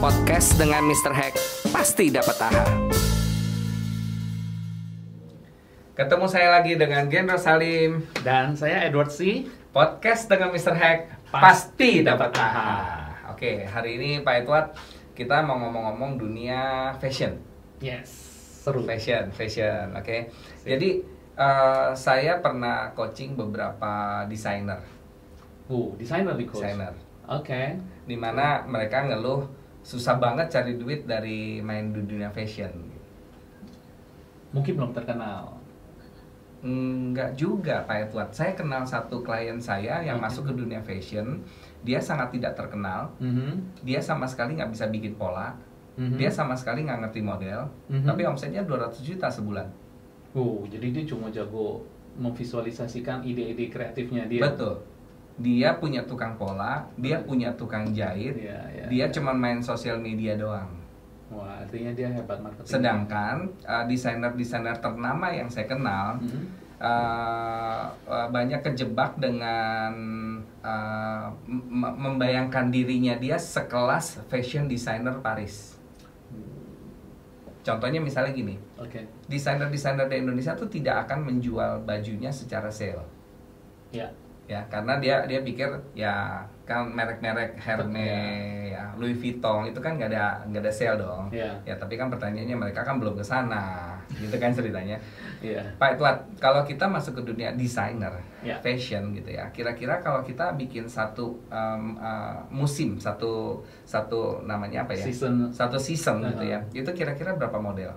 Podcast dengan Mr. Hack pasti dapat AHA. Ketemu saya lagi dengan Gendro Salim dan saya Edward C. Podcast dengan Mr. Hack pasti dapat AHA. Oke, hari ini Pak Edward kita mau ngomong-ngomong dunia fashion. Yes, seru. Fashion. Oke. Jadi saya pernah coaching beberapa desainer. Desainer di coach. Desainer. Oke. Dimana mereka ngeluh susah banget cari duit dari main di dunia fashion. Mungkin belum terkenal. Enggak juga Pak Edward. Saya kenal satu klien saya yang masuk ke dunia fashion. Dia sangat tidak terkenal. Dia sama sekali nggak bisa bikin pola. Dia sama sekali nggak ngerti model. Tapi omsetnya 200 juta sebulan. Jadi dia cuma jago memvisualisasikan ide-ide kreatifnya dia. Betul. Dia punya tukang pola, dia punya tukang jahit, dia cuma main sosial media doang. Wah, artinya dia hebat marketing. Sedangkan desainer-desainer ternama yang saya kenal banyak kejebak dengan membayangkan dirinya dia sekelas fashion designer Paris. Contohnya misalnya gini, desainer-desainer di Indonesia tuh tidak akan menjual bajunya secara sale. Ya, karena dia pikir ya kan merek-merek Hermes, ya, Louis Vuitton itu kan nggak ada sale dong. Ya, tapi kan pertanyaannya mereka kan belum ke sana, gitu kan ceritanya. Pak Edward, kalau kita masuk ke dunia desainer, fashion gitu ya, kira-kira kalau kita bikin satu musim, satu namanya apa ya? Satu season gitu ya, itu kira-kira berapa model?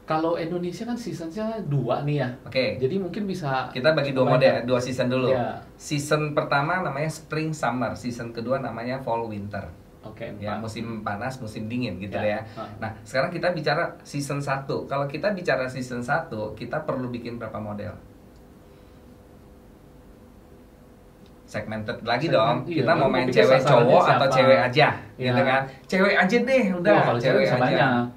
Kalau Indonesia kan seasonnya 2 nih ya. Jadi mungkin bisa kita bagi 2 model, 2 season dulu. Season pertama namanya spring summer, season kedua namanya fall winter. Ya, musim panas, musim dingin gitu ya. Nah, sekarang kita bicara season 1. Kalau kita bicara season 1, kita perlu bikin berapa model? Segmented lagi dong. Kita mau main cewek cowok atau cewek aja, gitu kan? Cewek aja deh, udah. Kalau cewek aja.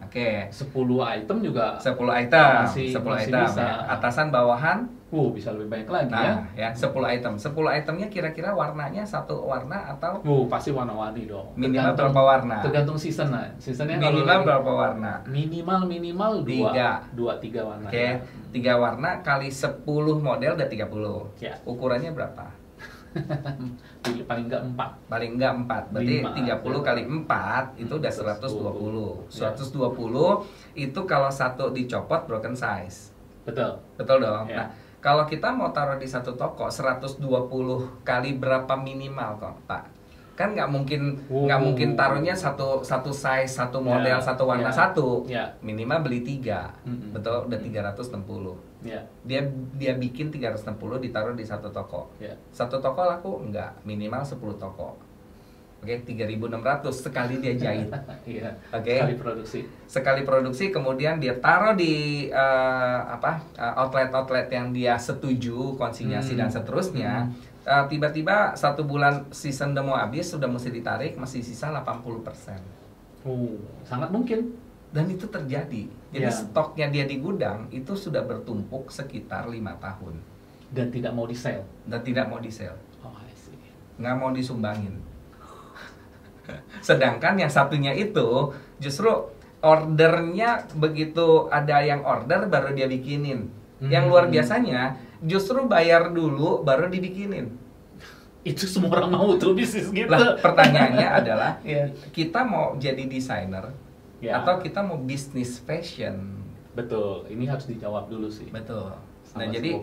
Banyak. 10 item juga. 10 item. Masih 10 item. bisa. Ya. Atasan bawahan. Bisa lebih banyak lagi ya. 10 item. 10 itemnya kira-kira warnanya satu warna atau? Pasti warna-warni dong. Minimal berapa warna? Tergantung season lah. Seasonnya minimal berapa warna? Minimal 2-3 warna. 3 warna kali 10 model udah 30. Ukurannya berapa? Paling enggak 4. Berarti 30 kali 4 itu udah 120. 120 itu kalau satu dicopot broken size. Betul dong. Nah, kalau kita mau taruh di satu toko 120 kali berapa minimal kok, Pak? Kan nggak mungkin taruhnya satu size, satu model, satu warna satu. Minimal beli 3. Betul, udah 360. Dia bikin 360 ditaruh di satu toko. Satu toko laku enggak, minimal 10 toko. 3.600 sekali dia jahit. Sekali produksi kemudian dia taruh di outlet yang dia setuju konsinyasi dan seterusnya. Tiba-tiba 1 bulan season udah mau habis, sudah mesti ditarik, masih sisa 80%. Sangat mungkin. Dan itu terjadi. Jadi stoknya dia di gudang itu sudah bertumpuk sekitar 5 tahun. Dan tidak mau di-sell. I see. Nggak mau disumbangin. Sedangkan yang satunya itu justru ordernya begitu ada yang order baru dia bikinin. Yang luar biasanya justru bayar dulu baru dibikinin. Itu semua orang mau tuh bisnis gitu. Lah, pertanyaannya adalah kita mau jadi desainer atau kita mau bisnis fashion? Betul, ini harus dijawab dulu sih. Betul. Nah, jadi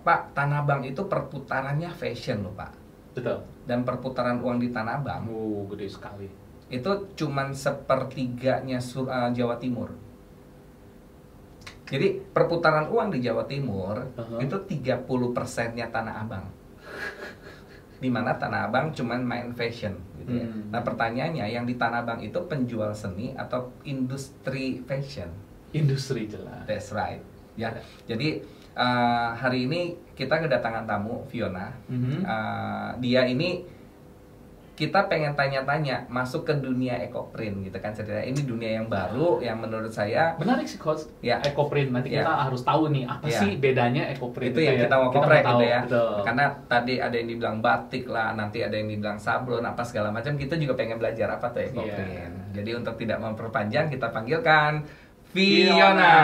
Pak, Tanah Abang itu perputarannya fashion loh, Pak. Betul. Dan perputaran uang di Tanah Abang gede sekali. Itu cuman 1/3-nya Jawa Timur. Jadi perputaran uang di Jawa Timur itu 30%-nya Tanah Abang. Di mana Tanah Abang cuman main fashion gitu ya. Nah, pertanyaannya yang di Tanah Abang itu penjual seni atau industri fashion? Industri jelas. That's right. Ya. Jadi hari ini kita kedatangan tamu Fiona. Dia ini kita pengen tanya-tanya masuk ke dunia ecoprint gitu kan ceritanya. Ini dunia yang baru yang menurut saya menarik sih Coach. Ya, ecoprint nanti kita harus tahu nih apa sih bedanya ecoprint. Itu yang kita mau koprek gitu ya. Betul. Karena tadi ada yang dibilang batik lah, nanti ada yang dibilang sablon apa segala macam. Kita juga pengen belajar apa tuh ecoprint. Jadi untuk tidak memperpanjang kita panggilkan Fiona.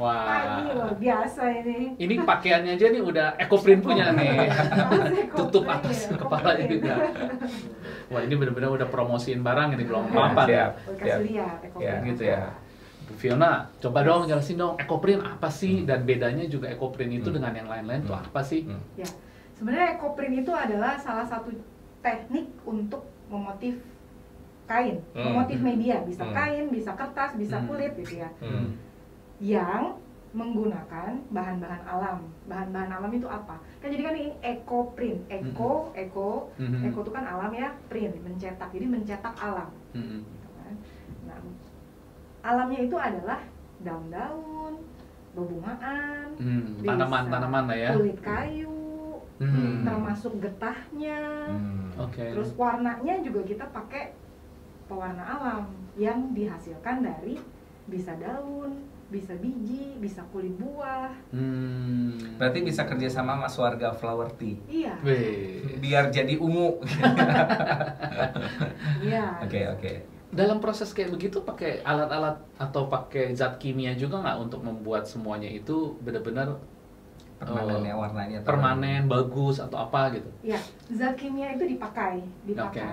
Wah, luar biasa ini. Ini pakaiannya aja nih udah ecoprint punya nih. Tutup atas kepalanya juga. Wah, ini benar-benar udah promosiin barang ini belum apa-apa. Kasih lihat ecoprint gitu ya. Bu Fiona, coba dong jelasin dong ecoprint apa sih dan bedanya juga ecoprint itu dengan yang lain-lain tuh apa sih? Ya, sebenarnya ecoprint itu adalah salah satu teknik untuk memotif kain, memotif media, bisa kain, bisa kertas, bisa kulit gitu ya. Yang menggunakan bahan-bahan alam. Bahan-bahan alam itu apa? Kan jadi kan ini ecoprint. Eco itu kan alam ya, print, mencetak. Jadi mencetak alam. Nah, alamnya itu adalah daun-daun, bebungaan, tanaman-tanaman lah ya. Kulit kayu, termasuk getahnya. Terus warnanya juga kita pakai pewarna alam yang dihasilkan dari bisa daun, bisa biji, bisa kulit buah. Berarti bisa kerja sama Mas Warga Flower Tea. Iya. Biar jadi ungu. Iya. Oke. Dalam proses kayak begitu pakai alat-alat atau pakai zat kimia juga nggak untuk membuat semuanya itu benar-benar permanennya warnanya permanen bagus atau apa gitu? Ya, zat kimia itu dipakai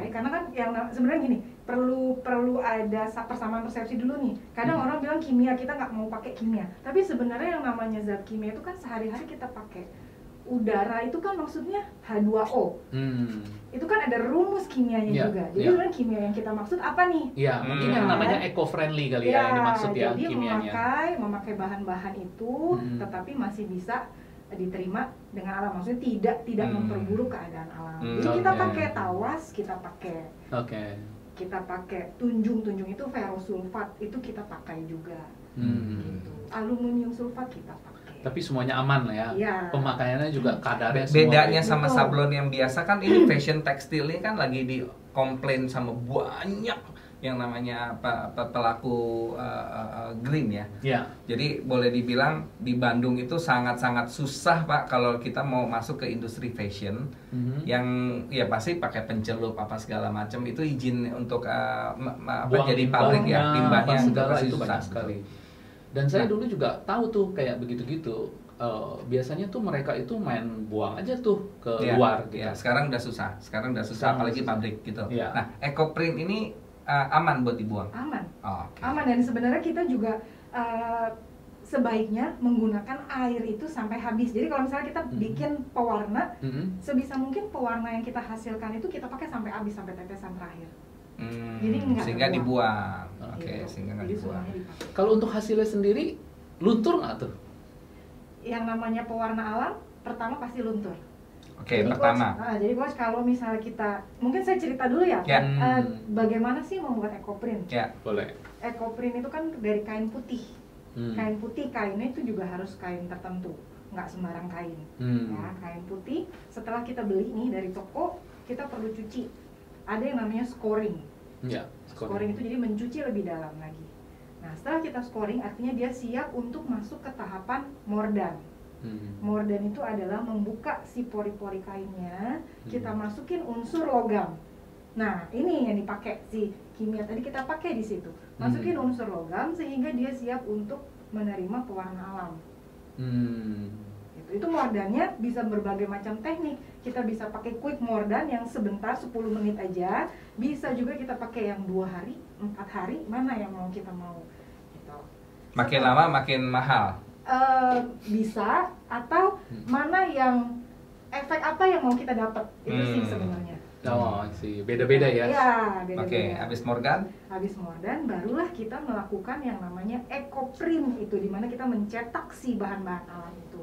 karena kan yang sebenarnya gini, perlu ada persamaan persepsi dulu nih. Kadang orang bilang kimia, kita nggak mau pakai kimia, tapi sebenarnya yang namanya zat kimia itu kan sehari-hari kita pakai. Udara itu kan maksudnya H2O. Itu kan ada rumus kimianya juga. Jadi sebenarnya kimia yang kita maksud apa nih? Iya, mungkin yang namanya eco-friendly kali ya yang dimaksud ya kimianya. Jadi memakai bahan-bahan itu tetapi masih bisa diterima dengan alam, maksudnya tidak memperburuk keadaan alam. Jadi kita pakai tawas, kita pakai tunjung itu ferrosulfat itu kita pakai juga. Gitu. Aluminium sulfat kita pakai. Tapi semuanya aman lah ya. Pemakaiannya juga kadarnya bedanya sama sablon yang biasa kan ini fashion tekstil ini kan lagi dikomplain sama banyak yang namanya pelaku green ya. Jadi boleh dibilang di Bandung itu sangat-sangat susah Pak kalau kita mau masuk ke industri fashion yang ya pasti pakai pencelup apa segala macam itu izin untuk jadi pabrik ya limbahnya segala itu banyak sekali. Dan saya dulu juga tahu tuh kayak begitu-gitu. Biasanya tuh mereka itu main buang aja tuh ke luar gitu. Sekarang udah susah apalagi pabrik gitu. Nah, ecoprint ini aman buat dibuang? Aman. Aman, dan sebenarnya kita juga sebaiknya menggunakan air itu sampai habis. Jadi kalau misalnya kita bikin pewarna, sebisa mungkin pewarna yang kita hasilkan itu kita pakai sampai habis, sampai tetesan terakhir. Jadi sehingga dibuang. Sehingga nggak dibuang. Kalau untuk hasilnya sendiri, luntur nggak tuh? Yang namanya pewarna alam, pertama pasti luntur. Jadi pertama. Jadi Coach, kalau misalnya kita, mungkin saya cerita dulu ya. Bagaimana sih membuat ecoprint? Boleh. Ecoprint itu kan dari kain putih. Kain putih, kainnya itu juga harus kain tertentu, nggak sembarang kain. Ya, kain putih. Setelah kita beli nih dari toko, kita perlu cuci. Ada yang namanya scoring. Scoring itu jadi mencuci lebih dalam lagi. Nah, setelah kita scoring, artinya dia siap untuk masuk ke tahapan mordan. Mordan itu adalah membuka si pori-pori kainnya, kita masukin unsur logam. Nah, ini yang dipakai si kimia tadi kita pakai di situ. Masukin unsur logam sehingga dia siap untuk menerima pewarna alam. Itu mordannya bisa berbagai macam teknik. Kita bisa pakai quick mordan yang sebentar 10 menit aja. Bisa juga kita pakai yang 2 hari, 4 hari, mana yang kita mau. Gitu. Makin lama makin mahal. Bisa, atau mana yang efek apa yang mau kita dapat itu sih sebenarnya. Beda-beda ya. Iya, beda-beda. Habis mordan? Habis mordan, barulah kita melakukan yang namanya ecoprint itu, dimana kita mencetak si bahan-bahan alam itu.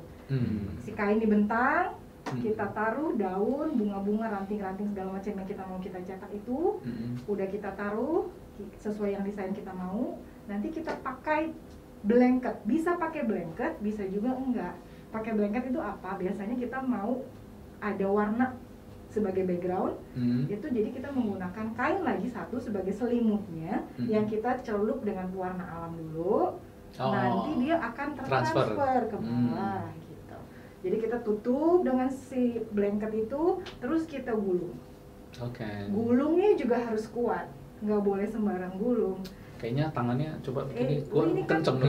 Si kain dibentang, kita taruh daun, bunga-bunga, ranting-ranting segala macam yang kita mau kita cetak itu, udah kita taruh sesuai yang desain kita mau. Nanti kita pakai blanket, bisa pakai blanket, bisa juga enggak. Pakai blanket itu apa? Biasanya kita mau ada warna sebagai background, itu jadi kita menggunakan kain lagi satu sebagai selimutnya yang kita celup dengan warna alam dulu. Nanti dia akan transfer ke bawah gitu. Jadi kita tutup dengan si blanket itu, terus kita gulung. Gulungnya juga harus kuat, nggak boleh sembarang gulung. Kayaknya tangannya coba begini, gua kenceng kan.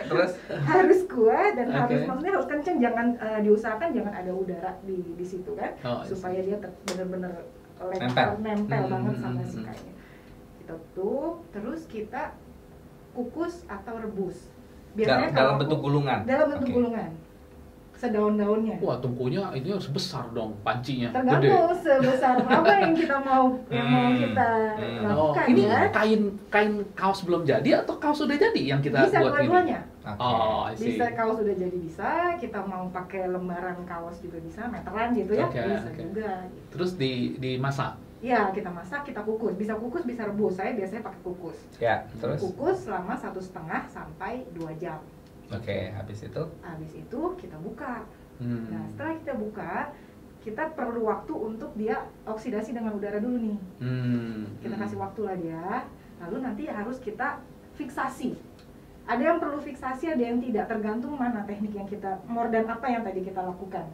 terus harus kuat dan maksudnya harus kenceng, jangan diusahakan jangan ada udara di situ kan, supaya dia benar-benar nempel banget sama si kainnya. Kita tutup, terus kita kukus atau rebus. Biasanya dalam bentuk gulungan. Dalam bentuk gulungan. Sedaun-daunnya. Wah, tungkunya ini harus besar dong, pancinya. Tergantung sebesar apa yang kita mau kita lakukan. Ini kain kaos belum jadi atau kaos sudah jadi yang kita bisa buat ini? Bisa dua-duanya. Bisa kaos sudah jadi bisa, kita mau pakai lembaran kaos juga bisa, meteran gitu ya, bisa juga. Gitu. Terus dimasak? Ya, kita masak, kita kukus. Bisa kukus, bisa rebus. Saya biasanya pakai kukus. Ya, terus? Kukus selama 1,5 sampai 2 jam. Habis itu? Habis itu kita buka. Nah, setelah kita buka, kita perlu waktu untuk dia oksidasi dengan udara dulu nih. Kita kasih waktu lah dia. Lalu nanti harus kita fiksasi. Ada yang perlu fiksasi, ada yang tidak. Tergantung mana teknik yang kita, dan apa yang tadi kita lakukan.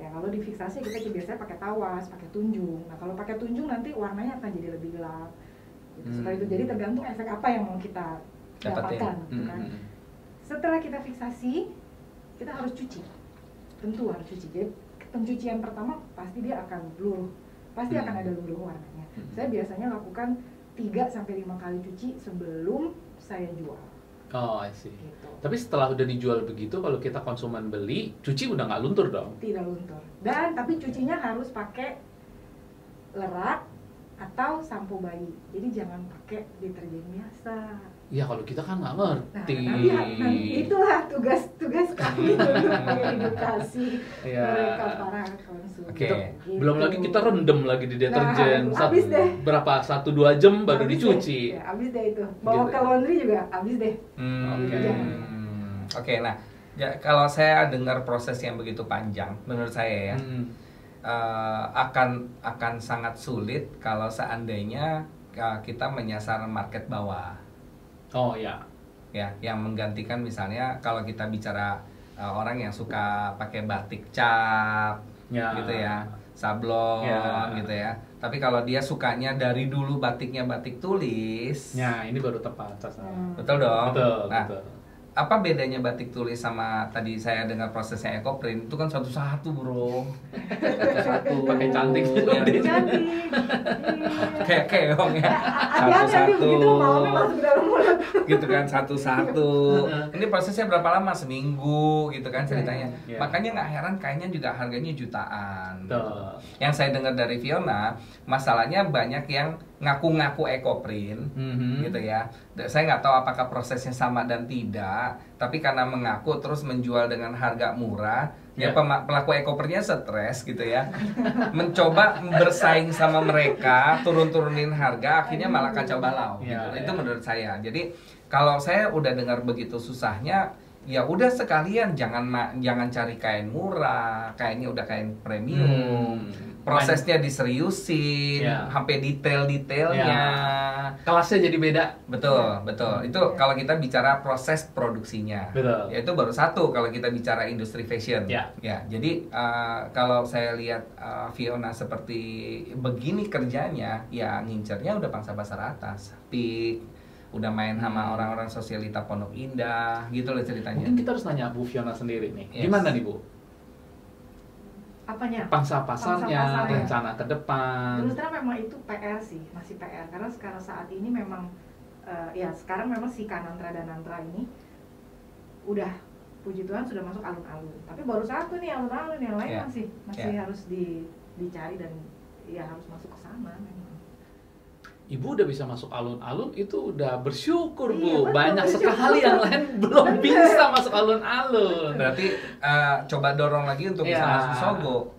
Ya, kalau di fiksasi kita biasanya pakai tawas, pakai tunjung. Nah, kalau pakai tunjung nanti warnanya akan jadi lebih gelap. Seperti itu. Jadi tergantung efek apa yang mau kita dapatkan. Gitu kan. Setelah kita fiksasi, kita harus cuci. Tentu harus cuci. Jadi pencucian pertama pasti dia akan luruh. Pasti akan ada luruh warnanya. Saya biasanya lakukan 3-5 kali cuci sebelum saya jual. I see. Gitu. Tapi setelah udah dijual begitu, kalau kita konsumen beli, cuci udah nggak luntur dong? Tidak luntur. Tapi cucinya harus pakai lerak atau sampo bayi. Jadi jangan pakai deterjen biasa. Ya kalau kita kan nggak ngerti. Nanti itulah tugas kami untuk mengedukasi mereka para konsumen. Gitu. Belum lagi kita rendam lagi di deterjen. Berapa? 1-2 jam baru dicuci. Abis deh itu. Bawa ke laundry juga abis deh. Nah kalau saya dengar proses yang begitu panjang, menurut saya ya akan sangat sulit kalau seandainya kita menyasar market bawah. Ya, yang menggantikan misalnya kalau kita bicara orang yang suka pakai batik cap, gitu ya, sablon, gitu ya. Tapi kalau dia sukanya dari dulu batiknya batik tulis, ini baru tepat. Betul dong. Betul. Apa bedanya batik tulis sama tadi saya dengar prosesnya ekoprint? Itu kan satu-satu, bro. Satu-satu. Pakai cantik. Kayak keong ya. Satu-satu. Gitu kan, satu-satu. Ini prosesnya berapa lama? Seminggu gitu kan ceritanya. Makanya nggak heran kainnya juga harganya jutaan. Gitu. Yang saya dengar dari Fiona, masalahnya banyak yang ngaku-ngaku ekoprint, gitu ya. Saya nggak tahu apakah prosesnya sama dan tidak, tapi karena mengaku terus menjual dengan harga murah, ya pelaku ekoprintnya stres gitu ya. Mencoba bersaing sama mereka, turun-turunin harga, akhirnya malah kacau balau. Gitu. Itu menurut saya. Jadi kalau saya udah dengar begitu susahnya, ya udah sekalian jangan cari kain murah, kainnya udah kain premium. Prosesnya diseriusin, sampai detail-detailnya. Kelasnya jadi beda. Betul. Itu kalau kita bicara proses produksinya. Ya itu baru satu kalau kita bicara industri fashion. Ya, jadi kalau saya lihat Fiona seperti begini kerjanya, ya ngincernya udah pangsa pasar atas. Peak, udah main sama orang-orang sosialita Pondok Indah, gitu loh ceritanya. Mungkin kita harus nanya Bu Fiona sendiri nih. Gimana nih Bu? Apanya? Pangsa pasarnya, rencana ke depan. Terus terang memang itu PR sih, masih PR. Karena sekarang saat ini memang, sekarang memang si Kanantra dan Nantra ini udah, puji Tuhan sudah masuk alun-alun. Tapi baru satu nih alun-alun, yang lain masih harus dicari dan ya harus masuk ke sana memang. Ibu udah bisa masuk alun-alun, itu udah bersyukur Bu. Banyak sekali yang lain belum bisa masuk alun-alun. Berarti coba dorong lagi untuk bisa masuk Sogo.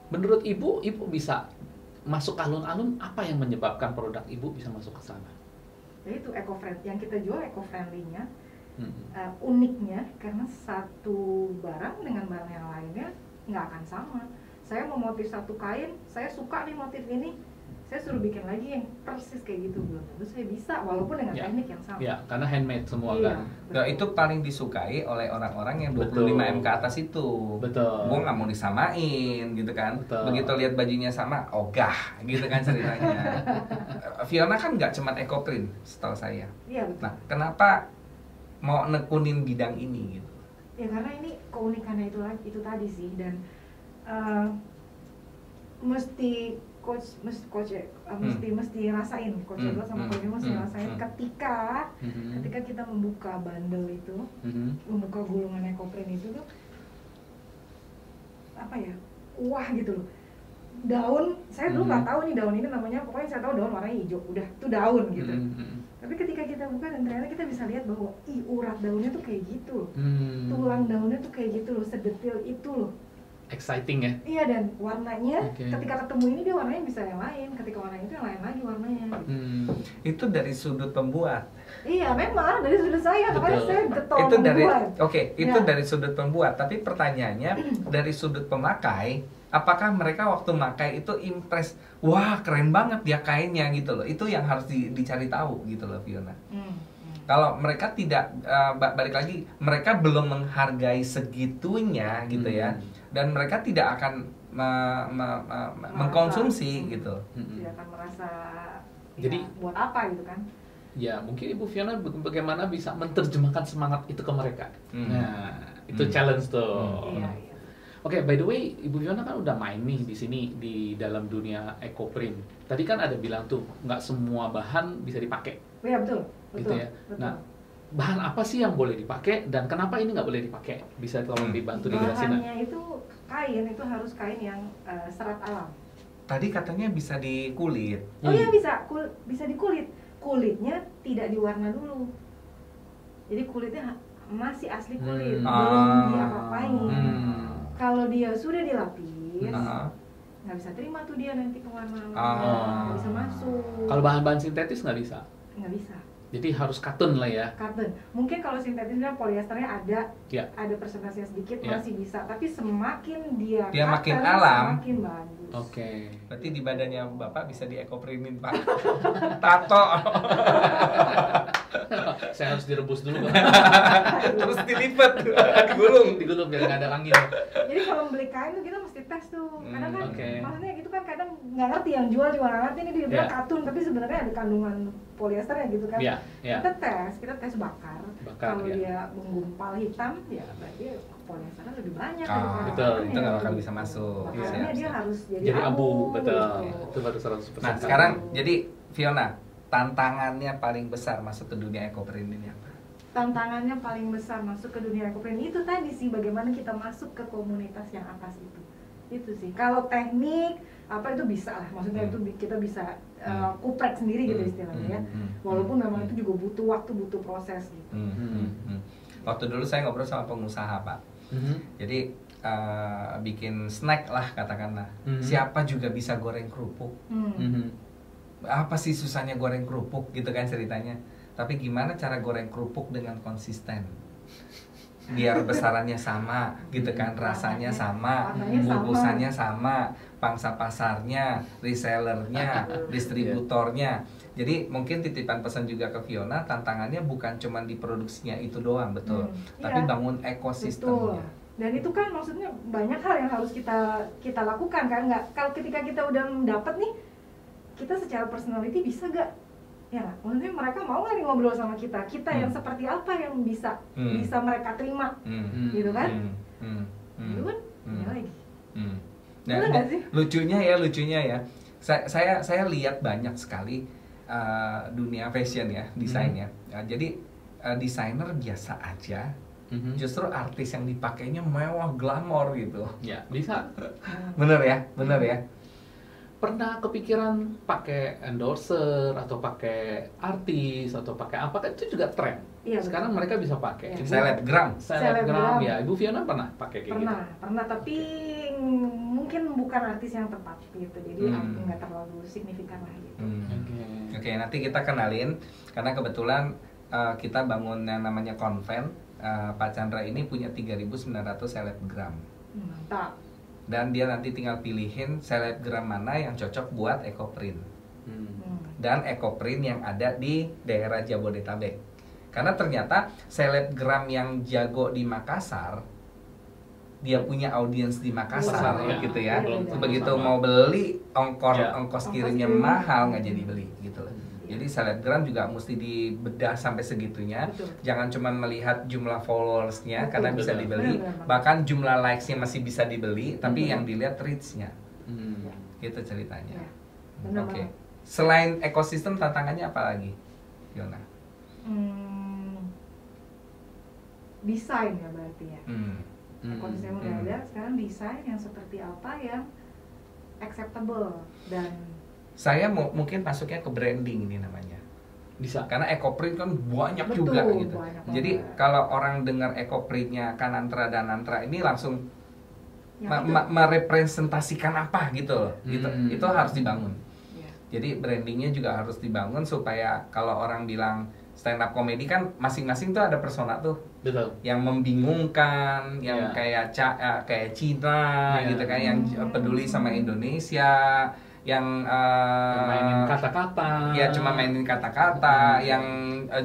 Menurut Ibu bisa masuk alun-alun, apa yang menyebabkan produk Ibu bisa masuk ke sana? Ya itu eco-friendly, yang kita jual eco-friendly-nya, Uniknya karena satu barang dengan barang yang lainnya nggak akan sama. Saya mau motif satu kain, saya suka nih motif ini, saya suruh bikin lagi yang persis kayak gitu, belum tentu saya bisa walaupun dengan teknik yang sama. Ya, karena handmade semua kan. Nah, itu paling disukai oleh orang-orang yang 25 M ke atas itu. Betul. Gue nggak mau disamain gitu kan. Betul. Begitu lihat bajunya sama, ogah gitu kan ceritanya. Fiona kan nggak cuma ekoprint setahu saya. Iya betul. Nah, kenapa mau nekunin bidang ini gitu? Ya karena ini keunikannya itu tadi sih, dan mesti rasain, coach Edward sama coach mesti rasain ketika kita membuka bundle itu, membuka gulungan ekoprint itu tuh apa ya, wah gitu loh. Daun, saya dulu nggak tahu nih daun ini namanya, pokoknya saya tahu daun warnanya hijau, udah itu daun gitu. Tapi ketika kita buka dan ternyata kita bisa lihat bahwa urat daunnya tuh kayak gitu loh, tulang daunnya tuh kayak gitu loh, sedetil itu loh. Exciting ya? Iya, dan warnanya ketika ketemu ini dia warnanya bisa yang lain, ketika warna itu yang lain lagi warnanya. Itu dari sudut pembuat. Iya, memang dari sudut saya, makanya saya getol itu dari membuat. Itu dari sudut pembuat, tapi pertanyaannya dari sudut pemakai, apakah mereka waktu makai itu impress, wah keren banget dia kainnya gitu loh. Itu yang harus dicari tahu gitu loh, Fiona. Kalau mereka tidak, balik lagi, mereka belum menghargai segitunya gitu ya, dan mereka tidak akan mengkonsumsi gitu. Tidak akan merasa jadi buat apa gitu kan. Ya mungkin Ibu Fiona bagaimana bisa menerjemahkan semangat itu ke mereka. Nah itu challenge tuh. Iya. Oke, by the way, Ibu Fiona kan udah main nih di sini di dalam dunia ekoprint. Tadi kan ada bilang tuh nggak semua bahan bisa dipakai. Iya betul. Gitu ya. Nah, bahan apa sih yang boleh dipakai dan kenapa ini nggak boleh dipakai? Bisa tolong dibantu dijelasin? Bahannya itu kain, itu harus kain yang serat alam. Tadi katanya bisa di kulit. Oh iya bisa di kulit. Kulitnya tidak diwarna dulu. Jadi kulitnya masih asli kulit, belum diapa-apain. Kalau dia sudah dilapis, nggak bisa terima tuh dia nanti ke warna, nggak bisa masuk. Kalau bahan-bahan sintetis nggak bisa? Nggak bisa. Jadi harus cotton lah ya. Cotton. Mungkin kalau sintetisnya polyesternya ada persentasenya sedikit masih bisa. Tapi semakin dia makin alam, semakin bagus. Oke. Berarti di badannya Bapak bisa diekoprintin Pak. Tato. Saya harus direbus dulu. Terus dilipat, digulung biar nggak ada angin. Jadi kalau beli kain tuh kita mesti tes tuh. Kadang kan maksudnya gitu kan, kadang nggak ngerti, yang jual juga nggak ngerti ini dia bilang katun, tapi sebenarnya ada kandungan polyesternya gitu kan. Kita tes bakar. Kalau dia menggumpal hitam, ya berarti polyesternya lebih banyak. Betul, itu nggak bakal bisa masuk. Makanya dia harus jadi abu, betul. Itu baru 100%. Nah sekarang jadi Fiona, tantangannya paling besar masuk ke dunia ekoprint ini apa? Tantangannya paling besar masuk ke dunia ekoprint itu tadi sih, bagaimana kita masuk ke komunitas yang atas itu sih. Kalau teknik apa itu bisa lah, maksudnya itu kita bisa kuprek sendiri gitu istilahnya ya. Walaupun memang itu juga butuh waktu, butuh proses gitu. Waktu dulu saya ngobrol sama pengusaha Pak, jadi bikin snack lah katakanlah. Siapa juga bisa goreng kerupuk. Apa sih susahnya goreng kerupuk gitu kan ceritanya. Tapi gimana cara goreng kerupuk dengan konsisten, biar besarannya sama gitu kan, rasanya sama, bungkusannya sama, pangsa pasarnya, resellernya, distributornya. Jadi mungkin titipan pesan juga ke Fiona, tantangannya bukan cuma di produksinya itu doang, betul, tapi bangun ekosistemnya. Dan itu kan maksudnya banyak hal yang harus kita lakukan kan. Nggak, kalau ketika kita udah mendapat nih, kita secara personality bisa gak? Ya, maksudnya mereka mau nggak nih ngobrol sama kita yang seperti apa yang bisa mereka terima, gitu kan? Itu kan lagi. Nah, lucunya ya, saya lihat banyak sekali dunia fashion ya, desain ya. Jadi desainer biasa aja, justru artis yang dipakainya mewah, glamor gitu. Ya, bisa. Bener ya. Pernah kepikiran pakai endorser atau pakai artis atau pakai apa, itu juga tren. Iya, sekarang mereka bisa pakai. Selebgram ya. Ibu Fiona pernah pakai kayak gitu? Pernah, tapi mungkin bukan artis yang tepat gitu. Jadi nggak terlalu signifikan lah gitu. Oke, nanti kita kenalin karena kebetulan kita bangun yang namanya konven, Pak Chandra ini punya 3.900 selebgram. Mantap. Dan dia nanti tinggal pilihin selebgram mana yang cocok buat Ecoprint. Dan Ecoprint yang ada di daerah Jabodetabek. Karena ternyata selebgram yang jago di Makassar, dia punya audiens di Makassar, gitu ya. Begitu mau beli, ongkos kirimnya mahal, nggak jadi beli, gitu loh. Jadi selebgram juga mesti dibedah sampai segitunya. Jangan cuma melihat jumlah followersnya karena bisa dibeli, bahkan jumlah likesnya masih bisa dibeli, tapi yang dilihat reach-nya. Gitu ceritanya. Oke. Selain ekosistem, tantangannya apa lagi, Fiona? Desain ya berarti ya. Ekosistem udah ada, sekarang desain yang seperti apa yang acceptable dan saya mungkin masuknya ke branding ini namanya. Bisa. Karena Ecoprint kan banyak juga gitu. Jadi kalau orang dengar Ecoprintnya Kanantra dan Nantra ini langsung merepresentasikan apa gitu loh. Itu harus dibangun. Jadi brandingnya juga harus dibangun supaya kalau orang bilang stand up comedy kan masing-masing tuh ada persona tuh. Betul. Yang membingungkan, yang kayak Cina gitu kan, yang peduli sama Indonesia, yang mainin kata-kata, ya cuma mainin kata-kata, yang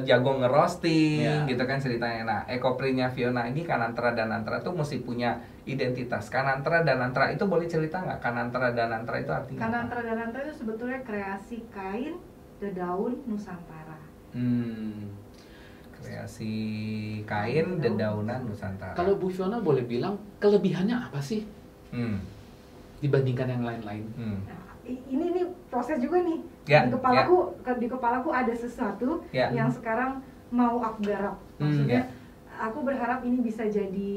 jago ngerosting, gitu kan ceritanya. Nah, Ecoprintnya Fiona ini Kanantra dan Nantra tuh mesti punya identitas. Kanantra dan Nantra itu boleh cerita nggak? Kanantra dan Nantra itu artinya Kanantra dan Nantra itu sebetulnya kreasi kain dedaun Nusantara. Kreasi kain dedaunan Nusantara. Kalau Bu Fiona boleh bilang kelebihannya apa sih dibandingkan yang lain-lain? Ini proses juga nih. Di kepalaku ada sesuatu yang sekarang mau aku garap. Maksudnya aku berharap ini bisa jadi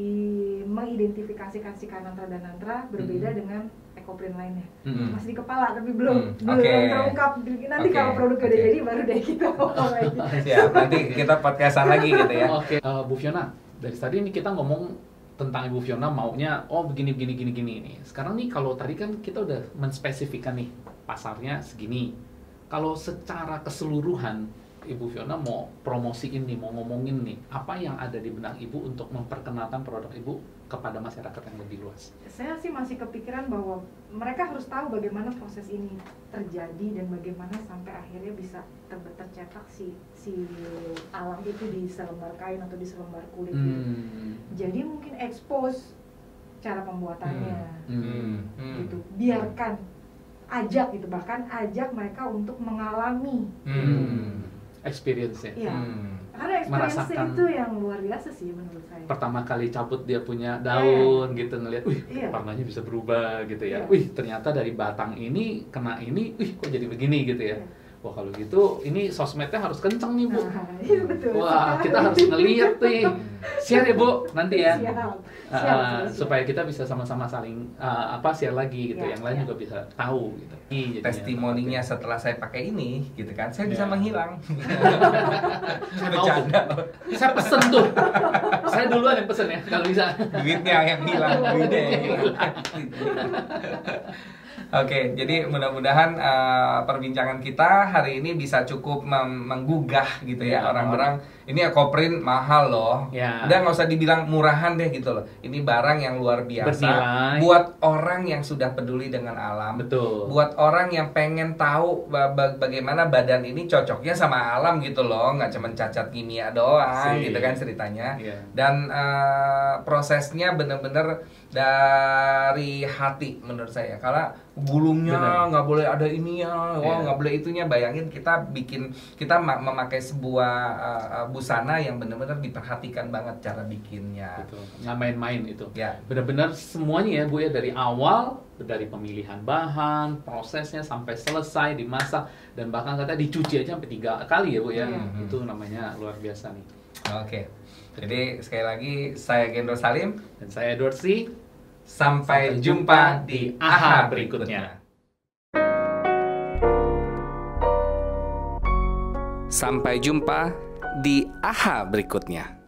mengidentifikasikan si Kanantra dan Nantra berbeda dengan Ecoprint lainnya. Masih di kepala tapi belum terungkap. Nanti kalau produknya udah jadi baru deh kita ngomong lagi. Siap, nanti kita podcastan lagi gitu ya. Oke, Bu Fiona, dari tadi ini kita ngomong tentang Ibu Fiona maunya begini ini. Sekarang nih kalau tadi kan kita udah menspesifikkan nih pasarnya segini. Kalau secara keseluruhan Ibu Fiona mau promosiin nih, mau ngomongin nih, apa yang ada di benak Ibu untuk memperkenalkan produk Ibu kepada masyarakat yang lebih luas? Saya sih masih kepikiran bahwa mereka harus tahu bagaimana proses ini terjadi dan bagaimana sampai akhirnya bisa tercetak si alam itu di selembar kain atau di selembar kulit gitu. Jadi mungkin expose cara pembuatannya gitu. Biarkan, ajak gitu, bahkan ajak mereka untuk mengalami experience-nya. Iya. Karena experience itu yang luar biasa sih menurut saya. Pertama kali cabut dia punya daun gitu, ngelihat, warnanya bisa berubah gitu ya. Ternyata dari batang ini kena ini, kok jadi begini gitu ya. Wah, kalau gitu ini sosmednya harus kenceng nih, Bu. Iya betul. Wah, kita harus ngeliat nih. Share ya, Bu, nanti ya. Siap. Supaya kita bisa sama-sama saling share lagi gitu. Yang lain juga bisa tahu gitu. Testimoninya setelah saya pakai ini gitu kan, saya bisa menghilang. Saya mau, saya pesen tuh. Saya duluan yang pesen ya, kalau bisa. Duitnya yang hilang, Oke, jadi mudah-mudahan perbincangan kita hari ini bisa cukup menggugah gitu ya orang-orang. Ini Ecoprint mahal loh. Udah nggak usah dibilang murahan deh gitu loh. Ini barang yang luar biasa. Bernilai. Buat orang yang sudah peduli dengan alam. Betul. Buat orang yang pengen tahu bagaimana badan ini cocoknya sama alam gitu loh. Nggak cuma cacat kimia doang gitu kan ceritanya. Dan prosesnya bener-bener dari hati menurut saya. Karena gulungnya nggak boleh ada ininya, nggak boleh itunya. Bayangin kita memakai sebuah busana yang benar-benar diperhatikan banget cara bikinnya. Betul. Nggak main-main itu. Benar-benar semuanya ya Bu ya, dari awal, dari pemilihan bahan, prosesnya sampai selesai dimasak, dan bahkan katanya dicuci aja sampai 3 kali ya Bu ya. Itu namanya luar biasa nih. Oke. Jadi sekali lagi saya Gendro Salim dan saya Edward C. Sampai jumpa di AHA berikutnya. Sampai jumpa di AHA berikutnya.